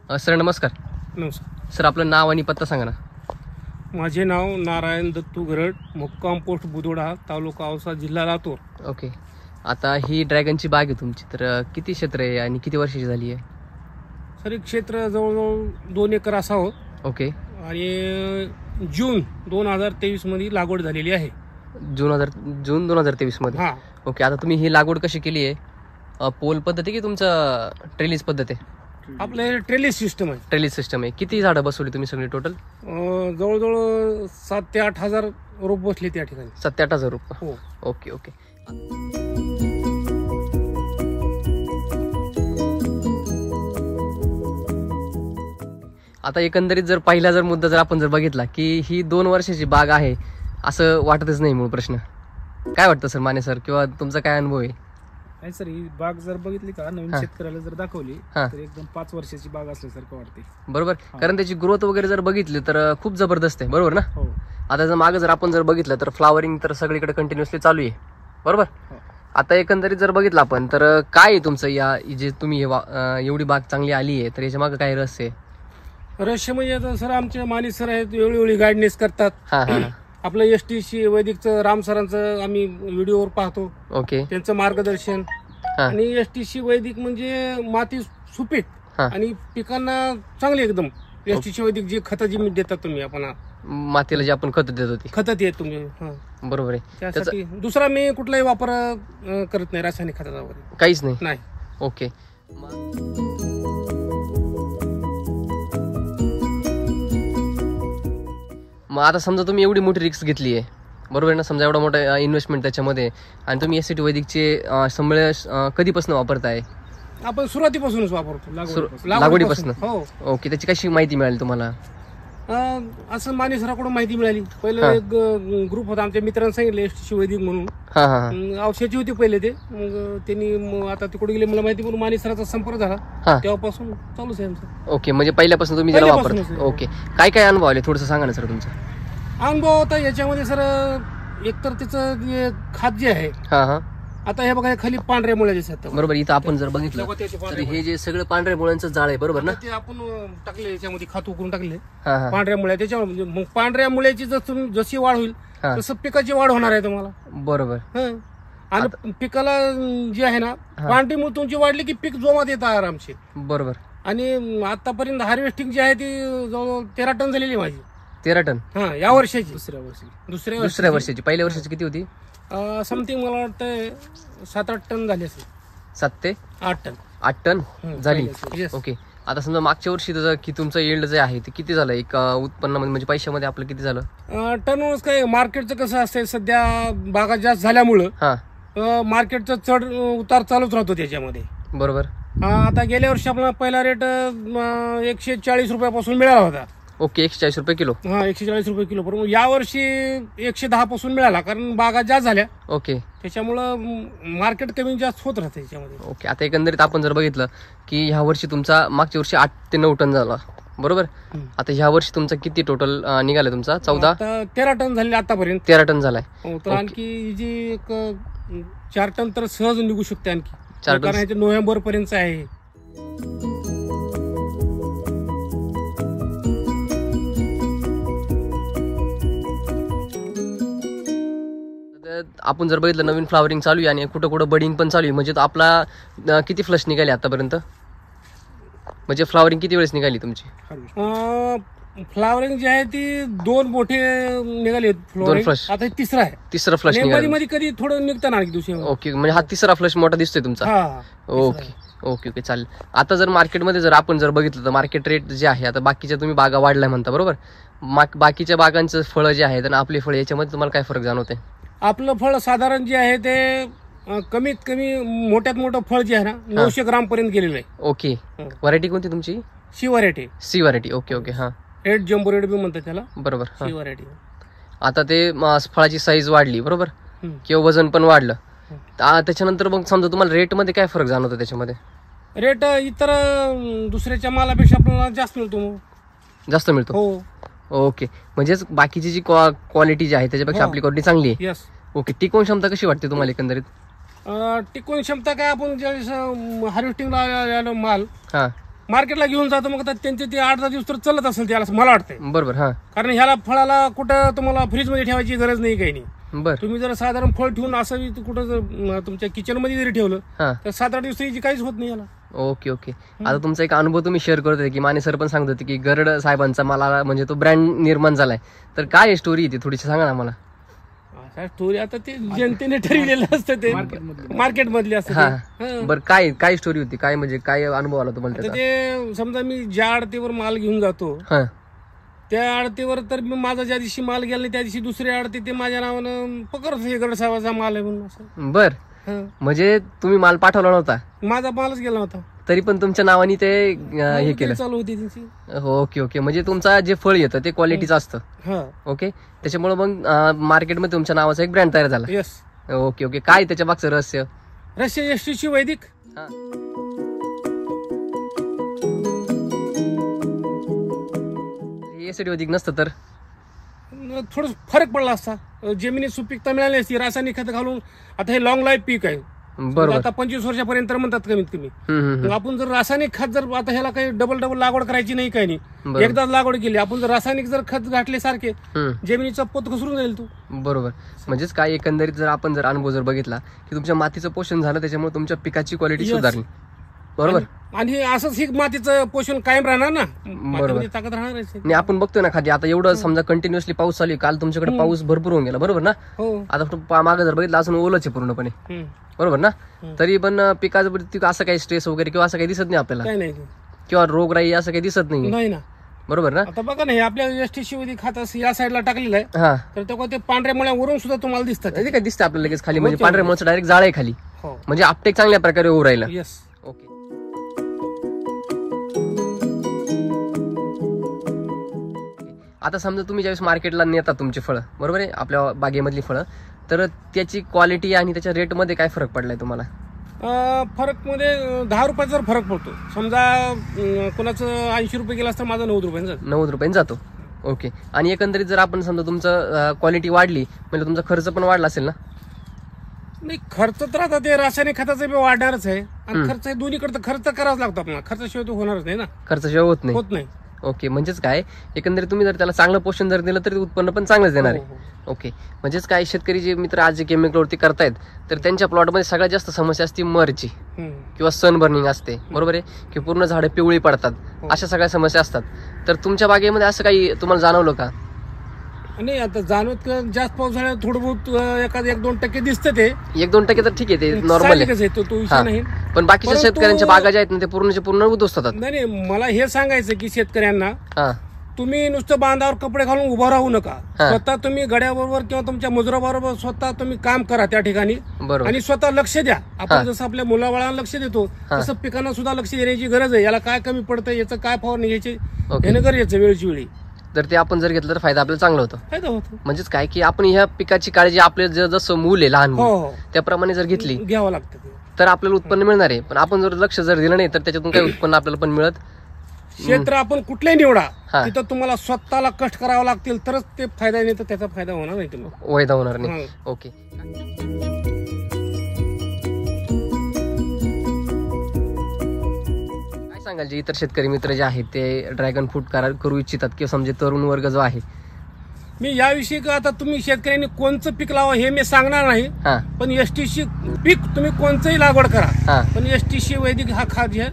Sir नमस्कार. नमस्कार sir आपलं नाव आणि पत्ता सांगा ना. माझे नाव नारायण दत्तू गरड, मुक्काम पोस्ट बुधोडा, तालुका औसा, जिल्हा लातूर. ओके. आता ही ड्रॅगनची बाग आहे तुमची, तर किती क्षेत्र आहे आणि किती वर्षाची झाली आहे? सर एक क्षेत्र जवळजवळ 2 एकर असावं. ओके. आणि जून 2023 मध्ये लागवड झालेली आहे. जून 2023 मध्ये. हा. ओके. आता तुम्ही ही लागवड कशी केली आहे? पोल पद्धती की तुमचं ट्रेलिस पद्धत आहे? आपलं ट्रेलिस सिस्टम आहे. ट्रेलिस सिस्टम आहे. किती झाडं बसवली तुम्ही सगळी टोटल? जवळजवळ 7 ते 8 हजार रोप बसले त्या ठिकाणी. 7 ते 8 हजार रुपये. हो. Okay okay. आता एकंदरीत जर पहिला मुद्दा जर आपण बघितला की ही 2 वर्षाची बाग आहे असं वाटतच नाही. मूळ प्रश्न काय वाटतं सर माने सर, किंवा तुमचा काय अनुभव आहे? नाही सर, ही बाग जर बघितली का नवीन शेतकऱ्याला जर दाखवली तर एकदम 5 वर्षाची बाग असल्यासारखं वाटते. बरोबर. कारण त्याची ग्रोथ वगैरे जर बघितली तर खूप जबरदस्त आहे. बरोबर ना? हो. आता जर मागे जर आपण बघितलं तर फ्लावरिंग तर सगळीकडे कंटिन्युअसली चालू आहे. बरोबर. आता एकंदरीत जर बघितलं आपण तर काय आहे तुमचं या जे तुम्ही एवढी बाग चांगली आली आहे तर याच्या मागे काय रहस्य आहे? रहस्य म्हणजे आता सर आमचे माली सर आहेत, वेळोवेळी गायडन्स करतात. आपलं STC वैदिकचं राम सरांचं आम्ही व्हिडिओवर पाहतो. ओके. त्यांचं मार्गदर्शन. आणि STC वैदिक म्हणजे माती सुपीक आणि पिकांना चांगली एकदम. STC वैदिक जे खतं जी देतात तुम्ही आपण मातीला जे आपण खत देतो ती खतं देत तुम्ही. बरोबर आहे. त्यासाठी दुसरा मी कुठलाही वापर करत नाही रासायनिक खताचा वगैरे. काहीच नाही. नाही. ओके. मग आता समजा तुम्ही एवढी मोठी रिस्क घेतली आहे, बरोबर आहे ना? समजा एवढा मोठा इन्व्हेस्टमेंट त्याच्यामध्ये, आणि तुम्ही SCT वैदिकचे संबळ कधीपासून वापरताय? आपण सुरुवातीपासूनच वापरतो. लागवडीपासून. हो. ओके. त्याची कशी माहिती मिळाली तुम्हाला? असं माने सराकडून माहिती मिळाली. पहिलं एक ग्रुप होता, आमच्या मित्रांनी सांगितलं STC वैदिक म्हणून. औषधाची होती पहिले ते. मग त्यांनी आता तिकडे गेले मला माहिती म्हणून माने सराचा संपर्क झाला. तेव्हापासून चालूच आहे आमचं. ओके. म्हणजे पहिल्यापासून तुम्ही ज्याला वापरता. ओके. काय काय अनुभव आले थोडंसं सांगा ना सर तुमचा. अनुभव होता याच्यामध्ये सर, एकतर त्याचं जे खात जे आहे, आता हे बघा खाली पांढऱ्या मुळ्याचे आहेत. बरोबर. इथं आपण जर बघितलं तर हे जे सगळं पांढऱ्या मुळ्यांचं जाळ आहे, बरोबर ना? ते आपण टाकले याच्यामध्ये, खात उकरून टाकले पांढऱ्या मुळ्या. त्याच्यावर मग पांढऱ्या मुळ्याची जशी वाढ होईल तसं पिकाची वाढ होणार आहे तुम्हाला. बरोबर. आणि पिकाला जे आहे ना, पांढरी मुळ तुमची वाढली की पीक जोमात येतं आरामशी. बरोबर. आणि आतापर्यंत हार्वेस्टिंग जी आहे ती जवळ 13 टन झालेली माझी. 13 टन? या वर्षाची. दुसऱ्या वर्षाची. पहिल्या वर्षाची किती होती? समथिंग मला वाटतं 7-8 टन झाली असेल. 7 ते 8 टन. 8 टन झाली. ओके. आता समजा मागच्या वर्षी की तुमचं येल्ड जे आहे ते किती झालं एक उत्पन्नामध्ये, म्हणजे पैशामध्ये आपलं किती झालं? टन काय मार्केटचं कसं असतंय सध्या, बागा जास्त झाल्यामुळं मार्केटचं चढ उतार चालूच राहतो त्याच्यामध्ये. बरोबर. आता गेल्या वर्षी आपला पहिला रेट 140 रुपयापासून मिळाला होता. ओके. 140 रुपये किलो. 140 रुपये किलो. पण यावर्षी 110 पासून मिळाला, कारण बागा जास्त झाल्या. ओके. त्याच्यामुळं मार्केट कमी जास्त होत राहते त्याच्यामध्ये. ओके. आता एकंदरीत आपण जर बघितलं की ह्या वर्षी तुमचा मागच्या वर्षी 8 ते 9 टन झाला, बरोबर? आता ह्या वर्षी तुमचा किती टोटल निघाला तुमचा? 13 टन झाले आतापर्यंत. 13 टन झालाय. तर आणखी जी एक 4 टन तर सहज निघू शकते आणखी. 4 टन. कारण नोव्हेंबर पर्यंत आहे. आपण जर बघितलं नवीन फ्लावरिंग चालू आहे आणि कुठं कुठं बडिंग पण चालू आहे, म्हणजे आपला किती फ्लश निघाली आतापर्यंत? म्हणजे फ्लावरिंग किती वेळेस निघाली तुमची? फ्लावरिंग जी आहे ती 2 मोठे निघाले. 2 फ्लश. आता तिसरा आहे. तिसरा फ्लश निघाला. मध्ये कधी थोडं निघतं ना दिवशी. ओके. म्हणजे हा तिसरा फ्लश मोठा दिसतोय तुमचा. Okay okay okay. चालेल. आता जर मार्केटमध्ये जर आपण जर बघितलं तर मार्केट रेट जे आहे, आता बाकीच्या तुम्ही बागा वाढलाय म्हणता, बरोबर? बाकीच्या बागांचं फळं जे आहेत आणि आपली फळं याच्यामध्ये तुम्हाला काय फरक जाणवते? आपलं फळ साधारण जे आहे ते कमीत कमी मोठ्यात मोठं फळ जे आहे ना 900 ग्राम पर्यंत गेलेलं आहे. ओके. व्हरायटी कोणती तुमची? C variety. C variety. Okay okay. Red jumbo red B म्हणतात त्याला. बरोबर. C variety. आता ते फळाची साईज वाढली, बरोबर, किंवा वजन पण वाढलं, त्याच्यानंतर मग समजा तुम्हाला रेट मध्ये काय फरक जाणवतो त्याच्यामध्ये? रेट इतर दुसऱ्याच्या मालापेक्षा आपल्याला जास्त मिळतो. जास्त मिळतो. हो. ओके. म्हणजेच बाकीची जी क्वालिटी जी आहे त्याच्यापेक्षा आपली क्वालिटी चांगली आहे. ओके. टिकवून क्षमता कशी वाटते तुम्हाला एकंदरीत? टिकवून क्षमता काय, आपण ज्यावेळेस हार्वेस्टिंगला आलो माल मार्केटला घेऊन जातो, मग आता त्यांचे ते 8-10 दिवस तर चालत असेल त्याला, मला वाटतंय. बरोबर. हा, कारण ह्याला फळाला कुठं तुम्हाला फ्रीज मध्ये ठेवायची गरज नाही, काही नाही. बर. तुम्ही जर साधारण फळ ठेवून असं कुठं जर तुमच्या किचन मध्ये जरी ठेवलं तर 7-8 दिवसाची काहीच होत नाही याला. Okay okay. आता तुमचा एक अनुभव तुम्ही शेअर करत होते की माने सर पण सांगत होते की गरड साहेबांचा मला म्हणजे तो ब्रँड निर्माण झालाय, तर काय स्टोरी ती थोडीशी सांगा ना मला. स्टोरी आता ते जनतेने ठरविलेलं असतं, ते मार्केट मधले असतं. बरं, काय काय स्टोरी होती, काय म्हणजे काय अनुभव आला तुम्हाला? ते समजा मी ज्या आडतीवर माल घेऊन जातो त्या आडतीवर तर मी माझा ज्या दिवशी माल गेला त्या दिवशी दुसरी आडती ते माझ्या नावानं पकडत गरड साहेबाचा माल आहे म्हणून असं. बर, म्हणजे तुम्ही माल पाठवला नव्हता? माझा मालच गेला होता, तरी पण तुमच्या नावाने ते हे केलं चालू होती त्यांची. Okay okay. म्हणजे तुमचा जे फळ येतं ते क्वालिटीचं असतं. ओके. त्याच्यामुळे मग मार्केटमध्ये तुमच्या नावाचा एक ब्रँड तयार झाला. येस. Okay okay. काय त्याच्या मागचं रहस्य? STC वैदिक. एसिड वैदिक नसतं तर थोडं फरक पडला असता, जमिनी सुपीकता मिळाली असती. रासायनिक खत घालून आता हे लॉंग लाईफ पीक आहे, बरोबर, आता 25 वर्षापर्यंत म्हणतात कमीत कमी. मग आपण जर रासायनिक खत जर आता ह्याला काही डबल लागवड करायची नाही, काही नाही, एकदाच लागवड केली आपण जर रासायनिक जर खत घातले सारखे जमिनीचा पोत घसरून जाईल तू. बरोबर. म्हणजेच काय एकंदरीत जर आपण जर अनुभव जर बघितला की तुमच्या मातीचं पोषण झालं त्याच्यामुळे तुमच्या पिकाची क्वालिटी सुधारली. बरोबर. आणि असंच ही मातीचं पोषण कायम राहणार ना, मातीमध्ये ताकद राहणार. नाही, आपण बघतोय ना खाली आता एवढं समजा कंटिन्युअसली पाऊस चालू आहे, काल तुमच्याकडे पाऊस भरपूर होऊन गेला, बरोबर ना? आता मागे जर बघितलं अजून ओलंच आहे पूर्णपणे, बरोबर ना? तरी पण पिकाचं असं काही स्ट्रेस वगैरे किंवा असं काही दिसत नाही आपल्याला, किंवा रोगराई असं काही दिसत नाही ना, बरोबर ना? आता बघा ना, हे आपल्या STC वैदिक खात या साईडला टाकलेलं आहे, तर तेव्हा ते पांढऱ्या मुळ्यावरून सुद्धा तुम्हाला दिसतात. ते काय दिसतं आपल्याला लगेच खाली, म्हणजे पांढऱ्या मुळाचं डायरेक्ट जाळ आहे खाली, म्हणजे आपटेक चांगल्या प्रकारे होऊ राहिलं. येस. ओके. आता समजा तुम्ही ज्यावेळेस मार्केटला नेता तुमची फळं, बरोबर आहे, आपल्या बागेमधली फळं, तर त्याची क्वालिटी आणि त्याच्या रेटमध्ये काय फरक पडलाय तुम्हाला? फरक मध्ये 10 रुपयाचा जर फरक पडतो. समजा कोणाचं 80 रुपये गेला असतं, माझा 9 रुपयांचा 9 रुपयांनी जातो. ओके. आणि एकंदरीत जर आपण समजा तुमचं क्वालिटी वाढली म्हणजे तुमचा खर्च पण वाढला असेल ना? नाही, खर्च तर आता ते रासायनिक खताचं वाढणारच आहे, आणि खर्च दोन्हीकडे खर्च करावाच लागतो आपल्याला, खर्चाशिवाय तो होणारच नाही ना. खर्चाशिवाय होत नाही. ओके. म्हणजेच काय एकंदरीत तुम्ही जर त्याला चांगलं पोषण जर दिलं तर उत्पन्न पण चांगलंच देणार आहे. ओके. म्हणजेच काय शेतकरी जे मित्र आज जे केमिकलवरती करतायत तर त्यांच्या प्लॉटमध्ये सगळ्यात जास्त समस्या असते मरची किंवा सनबर्निंग असते, बरोबर आहे, की पूर्ण झाडं पिवळी पडतात, अशा सगळ्या समस्या असतात. तर तुमच्या बागेमध्ये असं काही तुम्हाला जाणवलं का? नाही, आता जाणवत जास्त पाऊस झाला थोडं बहुत 1-2% दिसतं, ते 1-2% तर ठीक आहे, ते नॉर्मल आहे, तो विषय नाही. पण बाकीच्या शेतकऱ्यांच्या बागा ज्या आहेत ना ते पूर्णचे पूर्ण उद्ध्वस्त होतात. नाही, मला हे सांगायचं की शेतकऱ्यांना तुम्ही नुसतं बांधावर कपडे घालून उभा राहू नका, स्वतः तुम्ही गड्याबरोबर किंवा तुमच्या मजुराबरोबर स्वतः तुम्ही काम करा त्या ठिकाणी, आणि स्वतः लक्ष द्या. आपण जसं आपल्या मुलाबाळांना लक्ष देतो तसं पिकांना सुद्धा लक्ष देण्याची गरज आहे. याला काय कमी पडतं, याचं काय फवारणी घ्यायची घेणं गरजेचं वेळची वेळी. तर ते आपण जर घेतलं तर फायदा आपल्याला चांगला होतो. फायदा होतो. म्हणजेच काय की आपण ह्या पिकाची काळजी आपले जसं मूल आहे लहान मूल त्याप्रमाणे जर घेतली घ्यावं लागतं तर आपल्याला उत्पन्न मिळणार आहे. पण आपण जर लक्ष जर दिलं नाही तर त्याच्यातून काही उत्पन्न आपल्याला पण मिळत. क्षेत्र आपण कुठलंही निवडा, तिथं तुम्हाला स्वतःला कष्ट करावं लागतील तरच ते फायदा, नाही तर त्याचा फायदा होणार नाही, तुम्हाला फायदा होणार नाही. ओके. काय सांगाल जे इतर शेतकरी मित्र जे आहेत ते ड्रॅगन फ्रूट करू इच्छितात किंवा समजे तरुण वर्ग जो आहे? मी याविषयी आता तुम्ही शेतकऱ्यांनी कोणचं पीक लावा हे मी सांगणार नाही, पण STC पीक तुम्ही कोणचंही लागवड करा, पण STC वैदिक हा खाद जे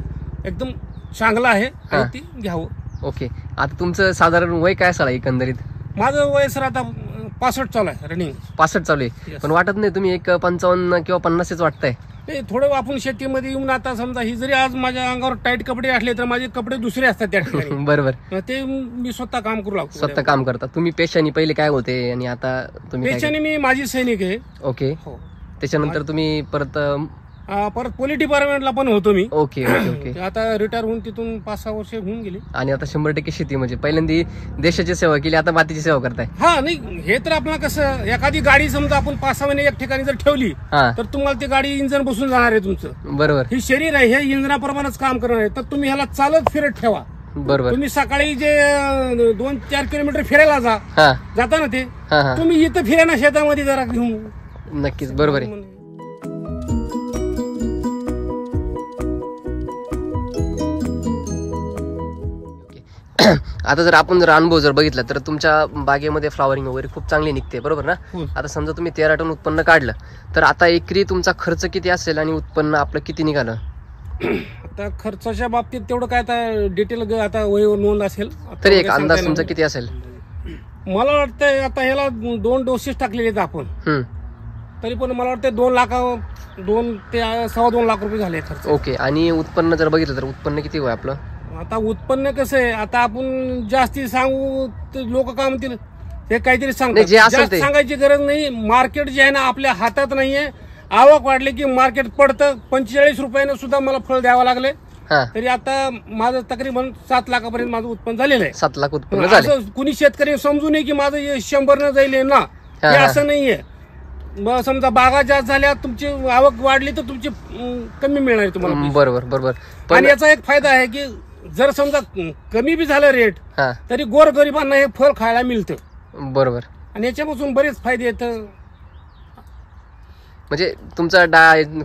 एकदम चांगला आहे आणि ती घ्यावं. ओके. आता तुमचं साधारण वय काय असाल एकंदरीत? माझं वय सर आता 65 चालू आहे, रनिंग 65 चालू आहे. पण वाटत नाही तुम्ही एक 55 किंवा 50च वाटतंय? नाही, थोडं आपण शेतीमध्ये येऊन आता समजा ही जरी आज माझ्या अंगावर टाईट कपडे असले तर माझे कपडे दुसरे असतात त्या ठिकाणी. बरोबर. ते मी स्वतः काम करू लागतो. स्वतः काम करता तुम्ही? पेशाने पहिले काय होते आणि आता तुम्ही? पेशाने मी माजी सैनिक आहे. ओके. त्याच्यानंतर तुम्ही परत पोलीस डिपार्टमेंटला पण होतो मी. Okay okay okay. आता रिटायर होऊन तिथून 5-6 वर्ष होऊन गेली, आणि आता 100% शेती, म्हणजे पहिल्यांदा देशाची सेवा केली, आता मातीची सेवा करताय. नाही, हे तर आपल्याला कसं, एखादी गाडी समजा आपण 5-6 महिने एक ठिकाणी जर ठेवली तर तुम्हाला ती गाडी इंजन बसून जाणार आहे तुमचं. बरोबर. हे शरीर आहे, हे इंजनाप्रमाणेच काम करणार आहे, तर तुम्ही ह्याला चालत फिरत ठेवा. बरोबर. तुम्ही सकाळी जे 2-4 किलोमीटर फिरायला जाता ना, ते तुम्ही इथं फिरा ना शेतामध्ये जरा घेऊन. नक्कीच. बरोबर आहे. आता जर आपण जर अनुभव जर बघितला तर तुमच्या बागेमध्ये फ्लॉवरिंग वगैरे खूप चांगली निघते, बरोबर ना? आता समजा तुम्ही 13 टन उत्पन्न काढलं तर आता एकरी तुमचा खर्च किती असेल आणि उत्पन्न आपलं किती निघालं? आता खर्चाच्या बाबतीत तेवढं काय आता डिटेल आता वहीवर नोंद असेल, तरी एक अंदाज तुमचा किती असेल? मला वाटतं आता ह्याला 2 डोसेस टाकलेले आहेत आपण, तरी पण मला वाटतं 2 ते 2.25 लाख रुपये झाले खर्च. ओके. आणि उत्पन्न जर बघितलं तर उत्पन्न किती होय आपलं? आता उत्पन्न कसं आहे, आता आपण जास्ती सांगू तर लोक काय म्हणतील हे काहीतरी सांगतात, जे असेल जास्त ते. सांगायची गरज नाही. मार्केट जे आहे ना आपल्या हातात नाहीये. आवक वाढली की मार्केट पडतं. 45 रुपयानं सुद्धा मला फळ द्यावं लागले, तरी आता माझं तकरीबन 7 लाखापर्यंत माझं उत्पन्न झालेलं आहे. 7 लाख उत्पन्न झाले. असं कुणी शेतकरी समजू नये की माझं 100 न जाईल ना, हे असं नाहीये. मग समजा बागा जास्त झाल्या, तुमची आवक वाढली तर तुमची कमी मिळणार तुम्हाला. बरोबर. आणि याचा एक फायदा आहे की जर समजा कमी बी झालं रेट तरी गोरगरिबांना हे फळ खायला मिळतं. बरोबर. आणि याच्यापासून बरेच फायदे येतं. म्हणजे तुमचा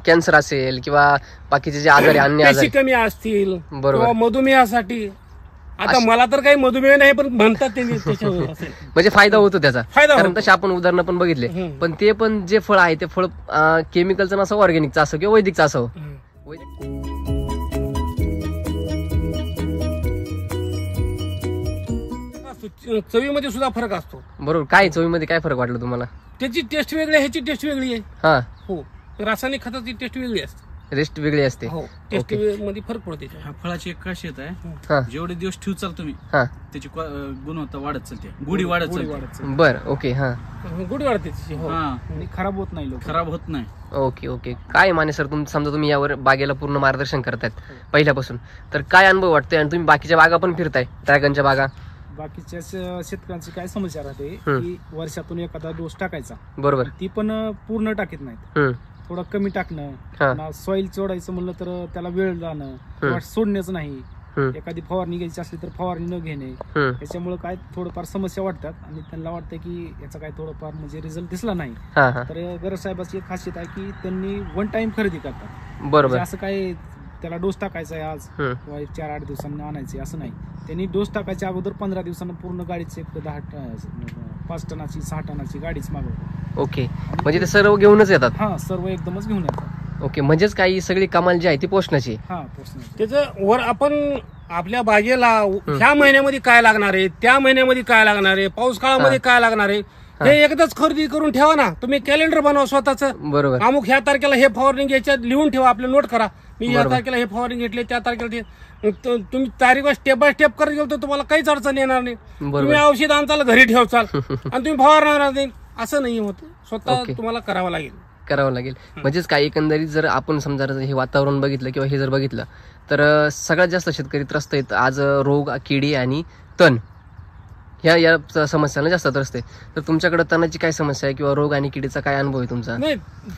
कॅन्सर असेल किंवा बाकीचे जे आजार अन्य आजार कमी असतील, बरोबर, मधुमेहासाठी. आता मला तर काही मधुमेह नाही, पण म्हणतात त्यांनी म्हणजे फायदा होतो त्याचा. कारण तसे आपण उदाहरणं पण बघितले. पण ते पण जे फळ आहे ते फळ केमिकलचं नसावं, ऑर्गॅनिकचं असावं किंवा वैदिकचं असावं. चवीमध्ये सुद्धा फरक असतो. बरोबर. काय चवीमध्ये काय फरक वाटलं तुम्हाला? त्याची टेस्ट वेगळी आहे, ह्याची टेस्ट वेगळी आहे. हा हो, रासायनिक खताची टेस्ट वेगळी असते, रेस्ट वेगळी असते. हो, टेस्ट मध्ये फरक पडते. ह्या फळाची एक खासियत आहे, जेवढे दिवस ठेवचाल तुम्ही त्याची गुणवत्ता वाढत चालते, गुढी वाढत चालते. बरं. ओके. गुढी वाढते, खराब होत नाही, खराब होत नाही. ओके. काय माने सर, समजा तुम्ही यावर बागेला पूर्ण मार्गदर्शन करतायत पहिल्यापासून, तर काय अनुभव वाटतोय? आणि तुम्ही बाकीच्या बागा पण फिरताय, ड्रॅगनच्या बागा. बाकीच्या शेतकऱ्यांची काय समस्या राहते की वर्षातून एखादा डोस टाकायचा, बरोबर, ती पण पूर्ण टाकीत नाहीत. थोडं कमी टाकणं, सॉइल चोडायचं म्हणलं तर त्याला वेळ जाणं किंवा सोडण्याचं नाही. एखादी फवारणी घ्यायची असली तर फवारणी न घेणे, याच्यामुळे काय थोडंफार समस्या वाटतात. आणि त्यांना वाटतं की याचा काय थोडंफार म्हणजे रिझल्ट दिसला नाही. तर गरज साहेबाची एक खासियत आहे की त्यांनी 1 टाइम खरेदी करतात. बरोबर. असं काय त्याला डोस टाकायचा आहे आज किंवा 4-8 दिवसांनी आणायचे असं नाही. त्यांनी डोस टाकायच्या अगोदर 15 दिवसांना पूर्ण गाडीची 5 टनाची 6 टनाची गाडीच मागवतात. ओके. म्हणजे ते सर्व घेऊनच येतात? हा, सर्व एकदमच घेऊन येतात. ओके. म्हणजेच काही सगळी कमाल जी आहे ती पोषणाची. त्याचं वर आपण आपल्या बागेला ह्या महिन्यामध्ये काय लागणार आहे, त्या महिन्यामध्ये काय लागणार आहे, पाऊस काळामध्ये काय लागणार आहे, हे एकदाच खरेदी करून ठेवा ना. तुम्ही कॅलेंडर बनवा स्वतःच. बरोबर. अमुक ह्या तारखेला हे फवारणी घ्यायच्या लिहून ठेवा, आपलं नोट करा. मी या तारखेला हे फवारणी घेतले, त्या तारखेला तुम्ही तारीख स्टेप बाय स्टेप करत गेलो तर तुम्हाला काहीच अडचण येणार नाही. तुम्ही औषध आणताल घरी ठेवचाल आणि तुम्ही फवारणार नाही, असं नाही होत. स्वतः तुम्हाला करावं लागेल. म्हणजेच काय एकंदरीत जर आपण समजा हे वातावरण बघितलं किंवा हे जर बघितलं तर सगळ्यात जास्त शेतकरी त्रस्त आहेत आज रोग, किडी आणि तण या समस्यांना जास्त त्रस्त आहे. तर तुमच्याकडे तणाची काय समस्या आहे किंवा रोग आणि किडीचा काय अनुभव आहे तुमचा? नाही,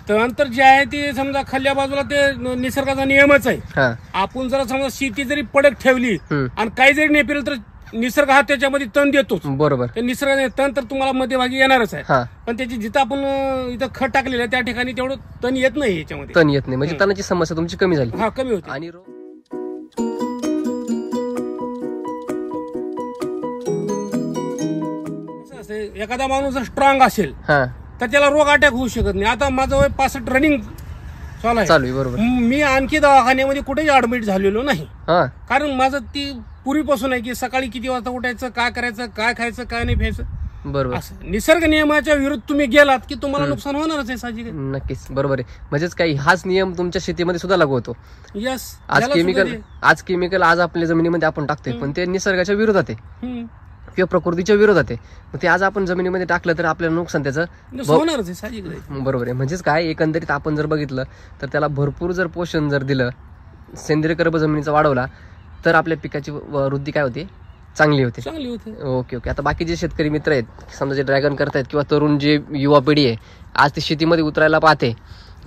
तण तर जे आहे ते समजा खाल्ल्या बाजूला ते निसर्गाचा नियमच आहे. आपण जर समजा शेती जरी पडक ठेवली आणि काही जरी नाही पिलं तर निसर्ग हा त्याच्यामध्ये तण देतोच. बरोबर. निसर्गाने तण तर तुम्हाला मध्यभागी येणारच आहे, पण त्याची जिथं आपण इथं खत टाकलेलं आहे त्या ठिकाणी तेवढं तण येत नाही. याच्यामध्ये तण येत नाही, म्हणजे तणाची समस्या तुमची कमी झाली. हा, कमी होती. आणि रोग एखादा माणूस जर स्ट्रॉंग असेल तर त्याला रोग अटॅक होऊ शकत नाही. आता माझं वय 65 रनिंग चालू आहे. बरोबर. मी आणखी दवाखान्यामध्ये कुठेही ऍडमिट झालेलो नाही, कारण माझं ती पूर्वीपासून आहे की सकाळी किती वाजता उठायचं, काय करायचं, काय खायचं, काय नाही खायचं. बरोबर. निसर्ग नियमाच्या विरुद्ध तुम्ही गेलात की तुम्हाला नुकसान होणारच आहे, साहजिक. नक्कीच. बरोबर आहे. म्हणजेच काही हाच नियम तुमच्या शेतीमध्ये सुद्धा लागू होतो. यस. आज केमिकल आज आपल्या जमिनीमध्ये आपण टाकतोय, पण ते निसर्गाच्या विरोधात आहे किंवा प्रकृतीच्या विरोधात आहे. मग ते आज आपण जमिनीमध्ये टाकलं तर आपल्याला नुकसान त्याचं होणारच आहे, साहजिक. बरोबर आहे. म्हणजेच काय एकंदरीत आपण जर बघितलं तर त्याला भरपूर जर पोषण जर दिलं, सेंद्रिय कर्ब जमिनीचा वाढवला तर आपल्या पिकाची वृद्धी काय होते, चांगली होते. ओके. आता बाकीचे शेतकरी मित्र आहेत समजा जे ड्रॅगन करतायत किंवा तरुण जे युवा पिढी आहे आज ती शेतीमध्ये उतरायला पाहते,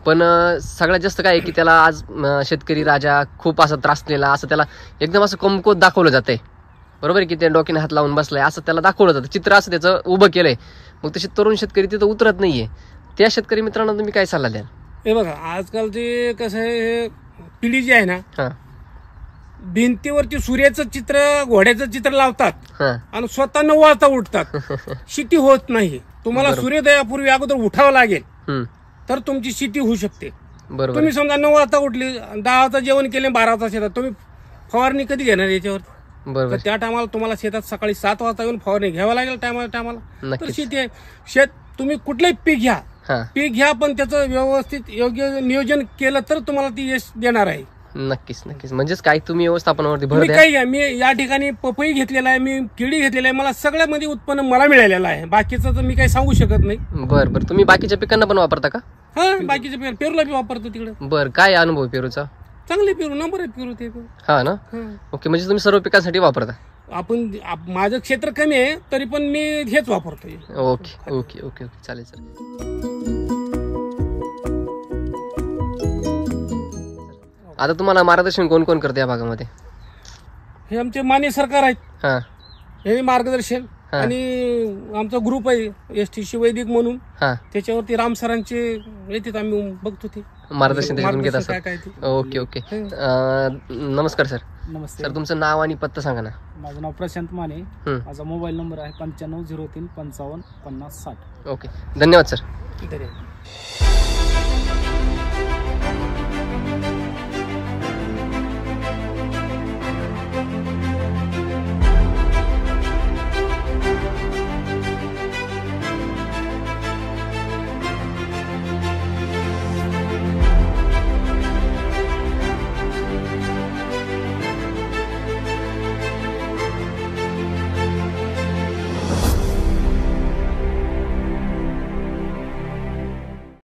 पण सगळ्यात जास्त काय आहे की त्याला आज शेतकरी राजा खूप असा त्रासलेला, असं त्याला एकदम असं कमकुवत दाखवलं जातंय. बरोबर आहे की ते डोक्याने हात लावून बसलाय असं त्याला दाखवलं जातं, चित्र असं त्याचं उभं केलंय. मग तसे तरुण शेतकरी तिथं उतरत नाहीये. त्या शेतकरी मित्रांना तुम्ही काय सल्ला द्याल? हे बघा, आजकाल ते कसं आहे, पिढी जी आहे ना, भिंतीवरती सूर्याचं चित्र घोड्याचं चित्र लावतात हा आणि स्वतः 9 वाजता उठतात. शेती होत नाही. तुम्हाला सूर्योदयापूर्वी अगोदर उठावं लागेल हम्म, तर तुमची शेती होऊ शकते. बरोबर तुम्ही समजा 9 वाजता उठली, 10 वाजता जेवण केले, 12 वाजता शेतात, तुम्ही फवारणी कधी घेणार याच्यावर? बरोबर तर त्या टायमाला तुम्हाला शेतात सकाळी 7 वाजता येऊन फवारणी घ्यावं लागेल टायमाला. तर नक्कीच. शेती आहे. शेत तुम्ही कुठलंही पीक घ्या, हा पीक घ्या, पण त्याचं व्यवस्थित योग्य नियोजन केलं तर तुम्हाला ती यश देणार आहे. नक्कीच नक्कीच. म्हणजेच काय तुम्ही व्यवस्थापनावरती भर तुम्ही द्या. काही घ्या. मी या ठिकाणी पपई घेतलेला आहे, मी केळी घेतलेली आहे, मला सगळ्यामध्ये उत्पन्न मला मिळालेलं आहे. बाकीचं तर मी काही सांगू शकत नाही. बर बर, तुम्ही बाकीच्या पिकांना पण वापरता का? हा, बाकीचे पेरूला बी वापरतो तिकडे. बर, काय अनुभव आहे पेरूचा? चांगले पेरू, नंबर आहे पेरू ते. हा ना. हा. ओके, म्हणजे तुम्ही सर्व पिकांसाठी वापरता. माझं क्षेत्र कमी आहे तरी पण मी हेच वापरतोय. ओके ओके ओके ओके, चालेल सर. आता तुम्हाला मार्गदर्शन कोण कोण करते या भागामध्ये? हे आमचे मान्य सरकार आहेत, हा हे मार्गदर्शन. हा. आणि आमचा ग्रुप आहे STC वैदिक म्हणून, हा, त्याच्यावरती राम सरांचे येतात, आम्ही बघतो ते मार्गदर्शन त्याच्यातून घेत मार्गदर्शन असतात. काय ते. Okay okay. नमस्कार सर. नमस्ते. सर तुमचं नाव आणि पत्ता सांगा ना. माझं नाव प्रशांत माने. हम्म, माझा मोबाईल नंबर आहे 9503555060. ओके, धन्यवाद सर. धन्यवाद.